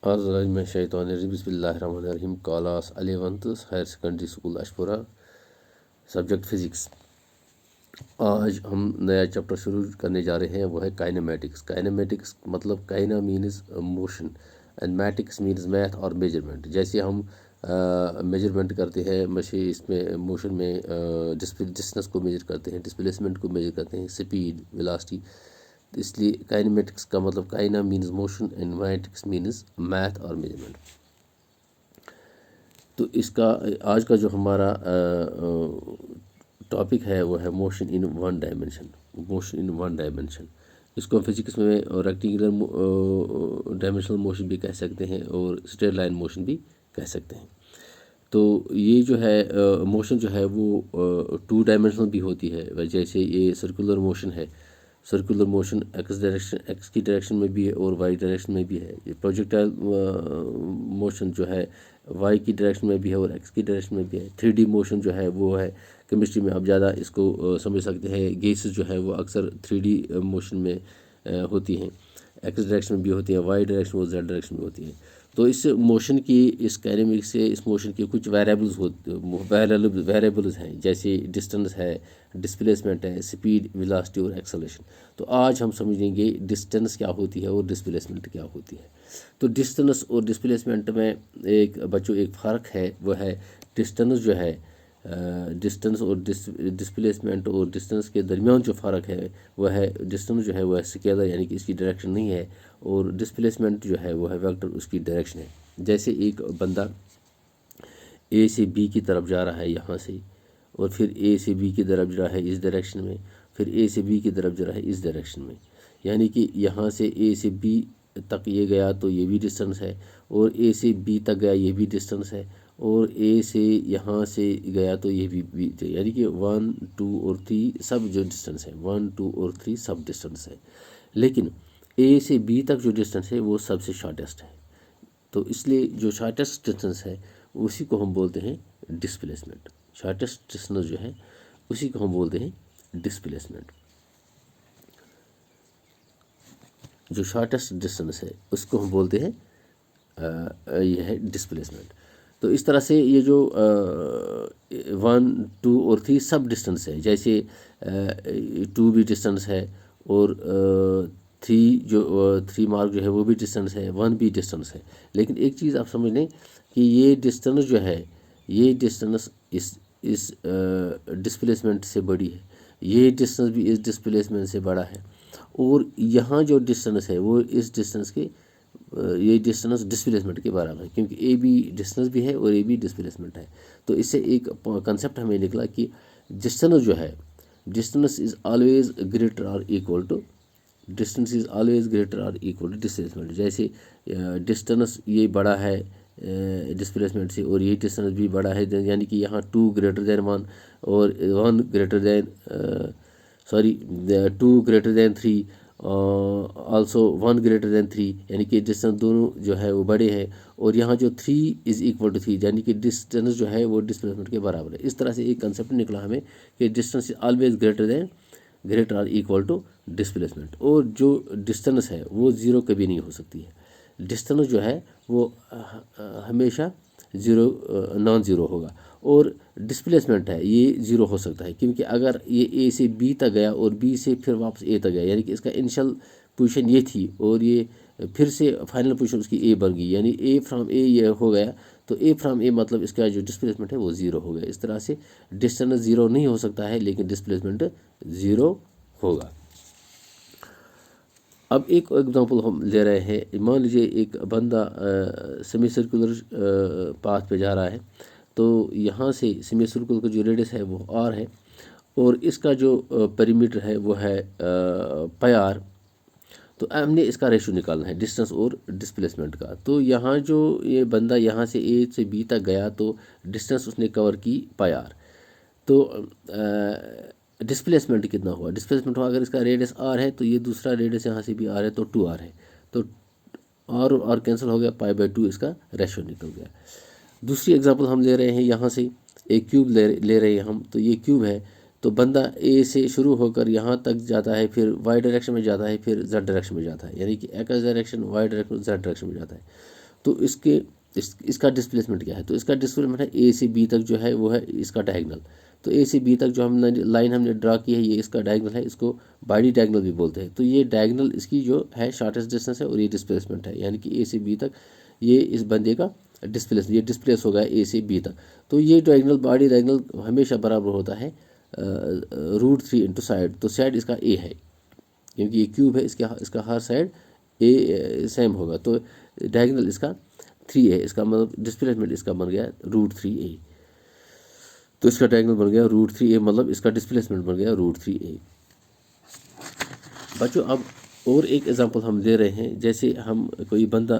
बिस्मिल्लाहिर्रहमानिर्रहीम। Class 11th higher secondary school Ashpura, subject physics. आज हम नया चैप्टर शुरू करने जा रहे हैं, वो है काइनेमेटिक्स। काइनेमेटिक्स मतलब kina means motion and matics means math और मेजरमेंट। जैसे हम मेजरमेंट करते हैं इसमें मोशन में डिस्टेंस को मेजर करते हैं, डिस्प्लेसमेंट को मेजर करते हैं, स्पीड, वेलोसिटी। इसलिए काइनेमेटिक्स का मतलब kina means motion and matics means math और मेजरमेंट। तो इसका आज का जो हमारा टॉपिक है वो है motion in one dimension. Motion in one dimension, इसको फिजिक्स में रेक्टेंगुलर डायमेंशनल मोशन भी कह सकते हैं और स्ट्रेट लाइन मोशन भी कह सकते हैं। तो ये जो है मोशन जो है वो 2 डायमेंशनल भी होती है। जैसे ये सर्कुलर मोशन है, सर्कुलर मोशन एक्स की डायरेक्शन में भी है और वाई डायरेक्शन में भी है। ये प्रोजेक्टाइल मोशन जो है वाई की डायरेक्शन में भी है और एक्स की डायरेक्शन में भी है। 3D मोशन जो है वो है, केमिस्ट्री में आप ज़्यादा इसको समझ सकते हैं। गैसेस जो है वो अक्सर 3D मोशन में होती हैं, एक्स डायरेक्शन में भी होती है, वाई डायरेक्शन और जेड डायरेक्शन में होती है। तो इस मोशन की, इस काइनेमेटिक्स से इस मोशन की कुछ वेरिएबल्स हैं, जैसे डिस्टेंस है, डिस्प्लेसमेंट है, स्पीड, वेलोसिटी और एक्सेलरेशन। तो आज हम समझेंगे डिस्टेंस क्या होती है और डिस्प्लेसमेंट क्या होती है। तो डिस्टेंस और डिस्प्लेसमेंट में एक फ़र्क है, वो है डिस्टेंस जो है, डिस्टेंस और डिस्प्लेसमेंट और डिस्टेंस के दरमियान जो फ़र्क है वह है, डिस्टेंस जो है वह स्केलर यानी कि इसकी डायरेक्शन नहीं है, और डिस्प्लेसमेंट जो है वो है वेक्टर, उसकी डायरेक्शन है। जैसे एक बंदा ए से बी की तरफ जा रहा है यहाँ से, और फिर ए से बी की तरफ जा रहा है इस डायरेक्शन में, फिर ए से बी की तरफ जा रहा है इस डायरेक्शन में, यानी कि यहाँ से ए से बी तक ये गया तो ये भी डिस्टेंस है, और ए से बी तक गया ये भी डिस्टेंस है, और ए से यहाँ से गया तो ये भी यानी कि 1, 2 और 3 सब जो डिस्टेंस है, 1, 2 और 3 सब डिस्टेंस है। लेकिन ए से बी तक जो डिस्टेंस है वो सबसे शॉर्टेस्ट है। तो इसलिए जो शॉर्टेस्ट डिस्टेंस है उसी को हम बोलते हैं डिस्प्लेसमेंट। शॉर्टेस्ट डिस्टेंस जो है उसी को हम बोलते हैं डिस्प्लेसमेंट। जो शॉर्टेस्ट डिस्टेंस है उसको हम बोलते हैं यह है डिस्प्लेसमेंट। तो इस तरह से ये जो 1, 2 और 3 सब डिस्टेंस है, जैसे 2 भी डिस्टेंस है, और 3 मार्क जो है वो भी डिस्टेंस है, 1 भी डिस्टेंस है। लेकिन एक चीज़ आप समझ लें कि ये डिस्टेंस जो है, ये डिस्टेंस इस डिस्प्लेसमेंट से बड़ी है, ये डिस्टेंस भी इस डिस्प्लेसमेंट से बड़ा है, और यहाँ जो डिस्टेंस है वो इस डिस्टेंस के ये डिस्टेंस डिस्प्लेसमेंट के बराबर है, क्योंकि ए भी डिस्टेंस भी है और ए भी डिस्प्लेसमेंट है। तो इससे एक कंसेप्ट हमें निकला कि डिस्टेंस जो है, डिस्टेंस इज़ ऑलवेज ग्रेटर और equal to distance is always greater और इक्वल टू डिस्प्लेसमेंट। जैसे डिस्टेंस ये बड़ा है डिस्प्लेसमेंट से, और ये डिस्टेंस भी बड़ा है, यानी कि यहाँ 2 ग्रेटर दैन 1 और 1 greater than 2 greater than 3, also 1 greater than 3, यानी कि डिस्टेंस दोनों जो है वो बड़े हैं, और यहाँ जो 3 इज़ इक्वल टू 3 यानी कि डिस्टेंस जो है वो डिस्प्लेसमेंट के बराबर है। इस तरह से एक कंसेप्ट निकला हमें कि डिस्टेंस इज ऑलवेज ग्रेटर और इक्वल टू डिस्प्लेसमेंट, और जो डिस्टेंस है वो ज़ीरो कभी नहीं हो सकती है। डिस्टेंस जो है वो हमेशा नॉन ज़ीरो होगा, और डिस्प्लेसमेंट है ये ज़ीरो हो सकता है, क्योंकि अगर ये ए से बी तक गया और बी से फिर वापस ए तक गया, यानी कि इसका इनिशियल पोजीशन ये थी और ये फिर से फाइनल पोजीशन उसकी ए बन गई, यानी ए फ्राम ए ये हो गया, तो ए फ्राम ए मतलब इसका जो डिस्प्लेसमेंट है वो ज़ीरो हो गया। इस तरह से डिस्टेंस ज़ीरो नहीं हो सकता है, लेकिन डिस्प्लेसमेंट ज़ीरो होगा। अब एक एग्जांपल हम ले रहे हैं। मान लीजिए एक बंदा सेमी सर्कुलर पाथ पे जा रहा है, तो यहाँ से सेमी सर्कुलर का जो रेडियस है वो आर है, और इसका जो पेरीमीटर है वो है पाई आर। तो हमने इसका रेशो निकालना है डिस्टेंस और डिस्प्लेसमेंट का। तो यहाँ जो ये बंदा यहाँ से ए से बी तक गया तो डिस्टेंस उसने कवर की पाई आर। तो डिस्प्लेसमेंट कितना हुआ, डिस्प्लेसमेंट हुआ, अगर इसका रेडियस आर है तो ये दूसरा रेडियस यहाँ से भी आर है तो 2r है, तो आर और कैंसिल हो गया, पाई/2 इसका रेशो निकल गया। दूसरी एग्जांपल हम ले रहे हैं, यहाँ से एक क्यूब ले रहे हैं हम, तो ये क्यूब है, तो बंदा ए से शुरू होकर यहाँ तक जाता है, फिर वाई डायरेक्शन में जाता है, फिर जेड डायरेक्शन में जाता है, यानी कि X direction, Y direction, Z direction में जाता है। तो इसका डिस्प्लेसमेंट क्या है? तो इसका डिस्प्लेसमेंट है ए से बी तक जो है वो है इसका डायगनल। तो ए से बी तक जो हमने लाइन हमने ड्रा की है ये इसका डायगनल है, इसको बाइडी डायगनल भी बोलते हैं। तो ये डायगनल इसकी जो है शॉर्टेस्ट डिस्टेंस है और ये डिस्प्लेसमेंट है, यानी कि ए से बी तक ये इस बंदे का ये डिस्प्लेस हो गया ए से बी तक। तो ये डायगनल बाडी डायगनल हमेशा बराबर होता है √3 इंटू साइड। तो साइड इसका ए है क्योंकि ये क्यूब है, इसका हर साइड ए सेम होगा। तो डायगनल इसका 3 है, इसका मतलब डिस्प्लेसमेंट इसका बन गया √3a। तो इसका डायगनल बन गया √3a, मतलब इसका डिस्प्लेसमेंट बन गया √3a। बच्चों अब और एक एग्जांपल हम दे रहे हैं, जैसे हम कोई बंदा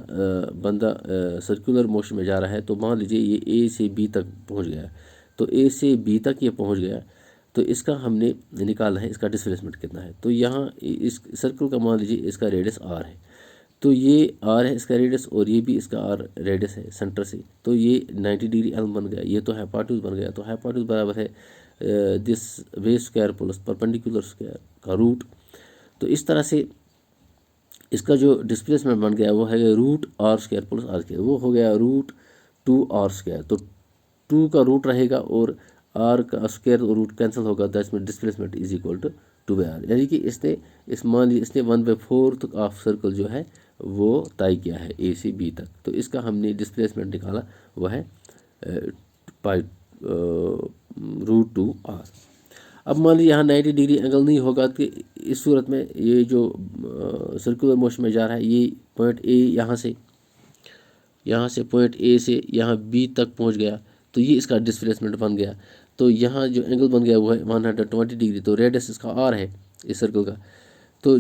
सर्कुलर मोशन में जा रहा है। तो मान लीजिए ये ए से बी तक पहुंच गया, तो ए से बी तक ये पहुंच गया, तो इसका हमने निकालना है इसका डिस्प्लेसमेंट कितना है। तो यहाँ इस सर्कल का मान लीजिए इसका रेडियस r है, तो ये r है इसका रेडियस और ये भी इसका r रेडियस है सेंटर से। तो ये 90 डिग्री एल्म बन गया, ये तो हाइपोटेन्यूज बन गया। तो हाइपोटेन्यूज बराबर है this base square plus perpendicular square का रूट। तो इस तरह से इसका जो डिस्प्लेसमेंट बन गया वो है √r² प्लस r², वो हो गया √2r²। तो 2 का रूट रहेगा और r का स्क्वायर और रूट कैंसिल होगा, that's mean displacement is equal to 2/r। यानी कि इसने 1/4 ऑफ सर्कल जो है वो तय किया है ए से बी तक। तो इसका हमने डिस्प्लेसमेंट निकाला वो है √2r। अब मान लीजिए यहाँ 90 डिग्री एंगल नहीं होगा, तो इस सूरत में ये जो सर्कुलर मोशन में जा रहा है ये पॉइंट ए यहाँ से पॉइंट ए से यहाँ बी तक पहुँच गया, तो ये इसका डिस्प्लेसमेंट बन गया। तो यहाँ जो एंगल बन गया वो है 120 डिग्री। तो रेडियस इसका r है इस सर्कल का। तो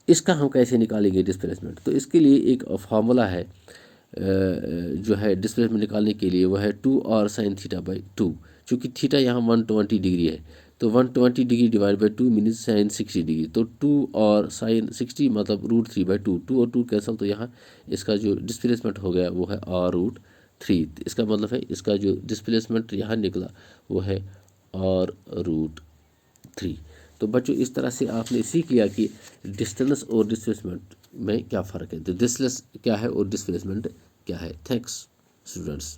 इसका हम कैसे निकालेंगे डिस्प्लेसमेंट? तो इसके लिए एक फार्मूला है जो है डिस्प्लेसमेंट निकालने के लिए, वो है 2r sin θ/2। चूँकि थीटा यहाँ 120 डिग्री है, तो 120 degree divide by 2 means sin 60 degree. तो 2 और sin 60 मतलब √3/2, 2 और 2 कैंसल, तो यहाँ इसका जो डिस्प्लेसमेंट हो गया वो है r√3। इसका मतलब है इसका जो डिस्प्लेसमेंट यहाँ निकला वो है r√3। तो बच्चों इस तरह से आपने सीख लिया कि डिस्टेंस और डिस्प्लेसमेंट में क्या फ़र्क है, तो डिस्टेंस क्या है और डिस्प्लेसमेंट क्या है। Thanks students.